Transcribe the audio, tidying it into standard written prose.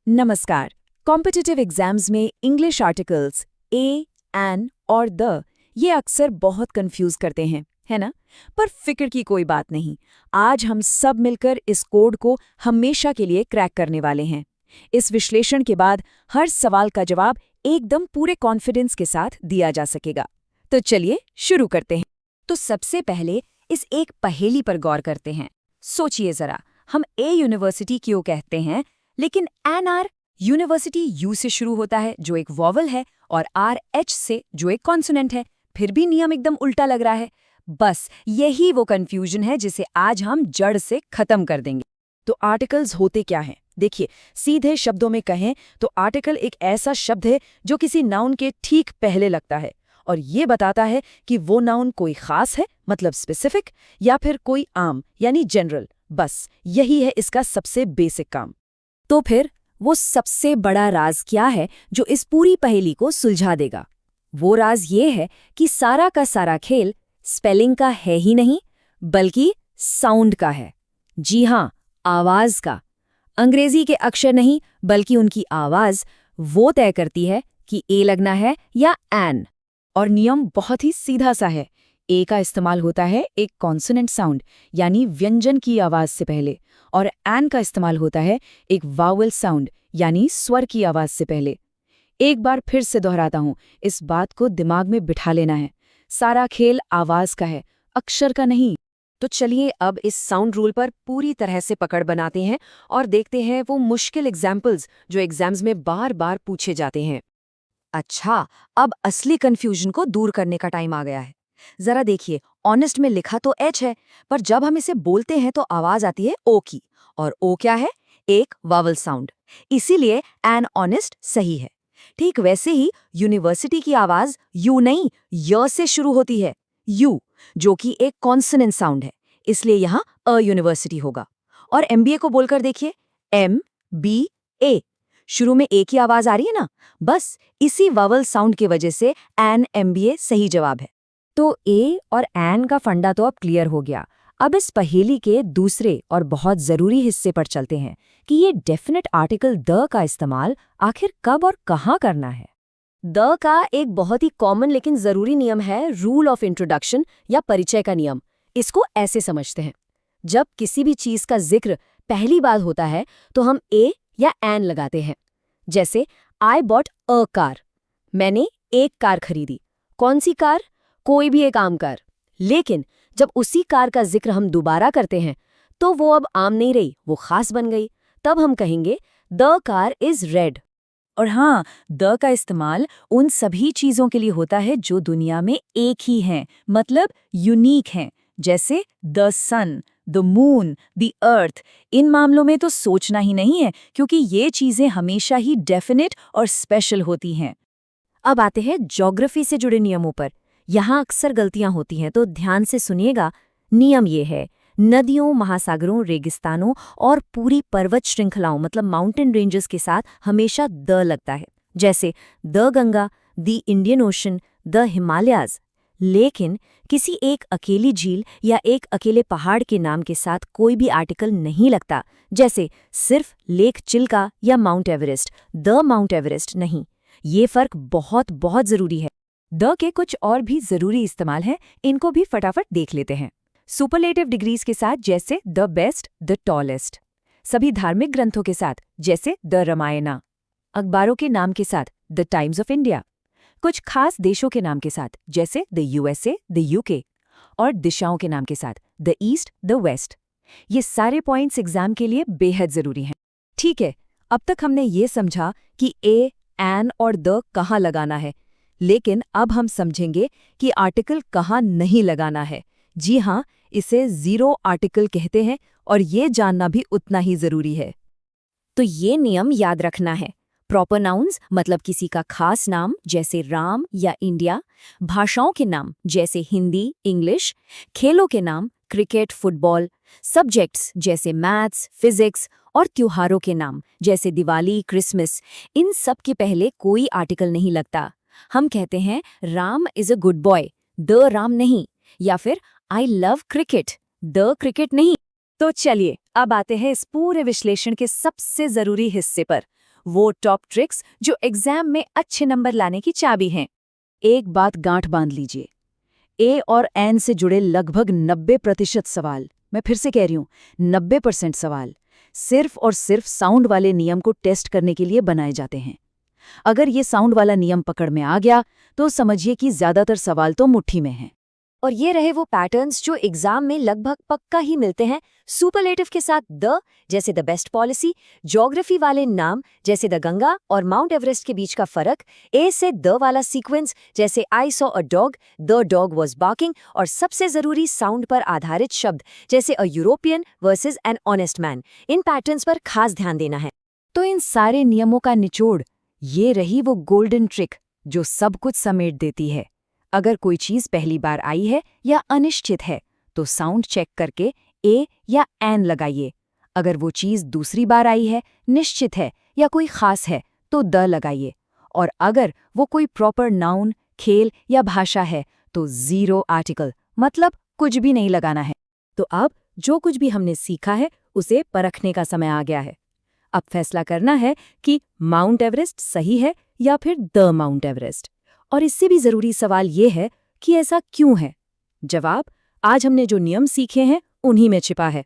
नमस्कार। Competitive exams में English articles a, N और द ये अक्सर बहुत कंफ्यूज करते हैं, है ना? पर फिक्र की कोई बात नहीं। आज हम सब मिलकर इस कोड को हमेशा के लिए क्रैक करने वाले हैं। इस विश्लेषण के बाद हर सवाल का जवाब एकदम पूरे कॉन्फिडेंस के साथ दिया जा सकेगा। तो चलिए शुरू करते हैं। तो सबसे पहले इस एक पहेली पर गौर करते हैं। सोचिए जरा, हम ए यूनिवर्सिटी क्यों कहते हैं, लेकिन एनआर यूनिवर्सिटी यू से शुरू होता है जो एक वॉवल है, और आर एच से जो एक कॉन्सोनेंट है। फिर भी नियम एकदम उल्टा लग रहा है। बस यही वो कंफ्यूजन है जिसे आज हम जड़ से खत्म कर देंगे। तो आर्टिकल्स होते क्या हैं? देखिए, सीधे शब्दों में कहें तो आर्टिकल एक ऐसा शब्द है जो किसी नाउन के ठीक पहले लगता है और ये बताता है कि वो नाउन कोई खास है, मतलब स्पेसिफिक, या फिर कोई आम यानी जनरल। बस यही है इसका सबसे बेसिक काम। तो फिर वो सबसे बड़ा राज क्या है जो इस पूरी पहेली को सुलझा देगा? वो राज ये है कि सारा का सारा खेल स्पेलिंग का है ही नहीं, बल्कि साउंड का है। जी हाँ, आवाज का। अंग्रेजी के अक्षर नहीं, बल्कि उनकी आवाज वो तय करती है कि ए लगना है या एन। और नियम बहुत ही सीधा सा है। ए का इस्तेमाल होता है एक कॉन्सोनेंट साउंड यानी व्यंजन की आवाज से पहले, और एन का इस्तेमाल होता है एक वावल साउंड यानी स्वर की आवाज से पहले। एक बार फिर से दोहराता हूं, इस बात को दिमाग में बिठा लेना है। सारा खेल आवाज का है, अक्षर का नहीं। तो चलिए अब इस साउंड रूल पर पूरी तरह से पकड़ बनाते हैं और देखते हैं वो मुश्किल एग्जाम्पल्स जो एग्जाम्स में बार बार पूछे जाते हैं। अच्छा, अब असली कंफ्यूजन को दूर करने का टाइम आ गया है। जरा देखिए, ऑनेस्ट में लिखा तो एच है, पर जब हम इसे बोलते हैं तो आवाज आती है ओ की। और ओ क्या है? एक वावल साउंड। इसीलिए एन ऑनेस्ट सही है। ठीक वैसे ही यूनिवर्सिटी की आवाज यू नहीं, य से शुरू होती है, यू, जो कि एक कॉन्सोनेंट साउंड है। इसलिए यहाँ अ यूनिवर्सिटी होगा। और एमबीए को बोलकर देखिए, एम बी ए, शुरू में ए की आवाज आ रही है ना? बस इसी वावल साउंड की वजह से एन एमबीए सही जवाब है। तो ए और एन का फंडा तो अब क्लियर हो गया। अब इस पहेली के दूसरे और बहुत जरूरी हिस्से पर चलते हैं कि ये डेफिनेट आर्टिकल द का इस्तेमाल आखिर कब और कहाँ करना है। द का एक बहुत ही कॉमन लेकिन जरूरी नियम है रूल ऑफ इंट्रोडक्शन या परिचय का नियम। इसको ऐसे समझते हैं, जब किसी भी चीज का जिक्र पहली बार होता है तो हम ए या एन लगाते हैं। जैसे आई बॉट अ कार, मैंने एक कार खरीदी। कौन सी कार? कोई भी एक आम कार। लेकिन जब उसी कार का जिक्र हम दोबारा करते हैं तो वो अब आम नहीं रही, वो खास बन गई। तब हम कहेंगे द कार इज रेड। और हाँ, द का इस्तेमाल उन सभी चीजों के लिए होता है जो दुनिया में एक ही हैं, मतलब यूनिक हैं, जैसे the sun, the moon, the earth. इन मामलों में तो सोचना ही नहीं है, क्योंकि ये चीजें हमेशा ही डेफिनेट और स्पेशल होती हैं। अब आते हैं ज्योग्राफी से जुड़े नियमों पर। यहाँ अक्सर गलतियां होती हैं, तो ध्यान से सुनिएगा। नियम ये है, नदियों, महासागरों, रेगिस्तानों और पूरी पर्वत श्रृंखलाओं मतलब माउंटेन रेंजेस के साथ हमेशा द लगता है, जैसे the Ganga, the Indian ocean, the Himalayas. लेकिन किसी एक अकेली झील या एक अकेले पहाड़ के नाम के साथ कोई भी आर्टिकल नहीं लगता, जैसे सिर्फ लेक चिल्का या mount Everest, the mount Everest नहीं। ये फर्क बहुत बहुत जरूरी है। द के कुछ और भी जरूरी इस्तेमाल हैं, इनको भी फटाफट देख लेते हैं। सुपरलेटिव डिग्रीज के साथ जैसे द बेस्ट, द टॉलेस्ट। सभी धार्मिक ग्रंथों के साथ जैसे द रामायणा। अखबारों के नाम के साथ द टाइम्स ऑफ इंडिया। कुछ खास देशों के नाम के साथ जैसे द यूएसए, द यूके। और दिशाओं के नाम के साथ द ईस्ट, द वेस्ट। ये सारे पॉइंट्स एग्जाम के लिए बेहद जरूरी हैं। ठीक है, अब तक हमने ये समझा कि ए, एन और द कहाँ लगाना है, लेकिन अब हम समझेंगे कि आर्टिकल कहाँ नहीं लगाना है। जी हाँ, इसे जीरो आर्टिकल कहते हैं, और ये जानना भी उतना ही जरूरी है। तो ये नियम याद रखना है। प्रॉपर नाउन्स मतलब किसी का खास नाम जैसे राम या इंडिया, भाषाओं के नाम जैसे हिंदी, इंग्लिश, खेलों के नाम क्रिकेट, फुटबॉल, सब्जेक्ट्स जैसे मैथ्स, फिजिक्स, और त्योहारों के नाम जैसे दिवाली, क्रिसमस। इन सब के पहले कोई आर्टिकल नहीं लगता। हम कहते हैं Ram is a good boy, the Ram नहीं, या फिर I love cricket, the cricket नहीं। तो चलिए अब आते हैं इस पूरे विश्लेषण के सबसे जरूरी हिस्से पर, वो टॉप ट्रिक्स जो एग्जाम में अच्छे नंबर लाने की चाबी हैं। एक बात गांठ बांध लीजिए, ए और एन से जुड़े लगभग 90% सवाल, मैं फिर से कह रही हूं 90% सवाल, सिर्फ और सिर्फ साउंड वाले नियम को टेस्ट करने के लिए बनाए जाते हैं। अगर ये साउंड वाला नियम पकड़ में आ गया तो समझिए कि ज्यादातर सवाल तो मुट्ठी में हैं। और ये रहे वो पैटर्न्स जो एग्जाम में लगभग पक्का ही मिलते हैं। सुपरलेटिव के साथ द, जैसे द बेस्ट पॉलिसी, ज्योग्राफी वाले नाम जैसे द गंगा और माउंट एवरेस्ट के बीच का फर्क, ए से द वाला सीक्वेंस जैसे I saw a dog, the dog was barking, और सबसे जरूरी साउंड पर आधारित शब्द जैसे a European versus an honest man. In patterns पर खास ध्यान देना है। तो इन सारे नियमों का निचोड़ ये रही वो गोल्डन ट्रिक जो सब कुछ समेट देती है। अगर कोई चीज पहली बार आई है या अनिश्चित है तो साउंड चेक करके ए या एन लगाइए। अगर वो चीज दूसरी बार आई है, निश्चित है या कोई खास है तो द लगाइए। और अगर वो कोई प्रॉपर नाउन, खेल या भाषा है तो 0 आर्टिकल, मतलब कुछ भी नहीं लगाना है। तो अब जो कुछ भी हमने सीखा है उसे परखने का समय आ गया है। अब फैसला करना है कि माउंट एवरेस्ट सही है या फिर द माउंट एवरेस्ट। और इससे भी जरूरी सवाल ये है कि ऐसा क्यों है? जवाब आज हमने जो नियम सीखे हैं उन्हीं में छिपा है।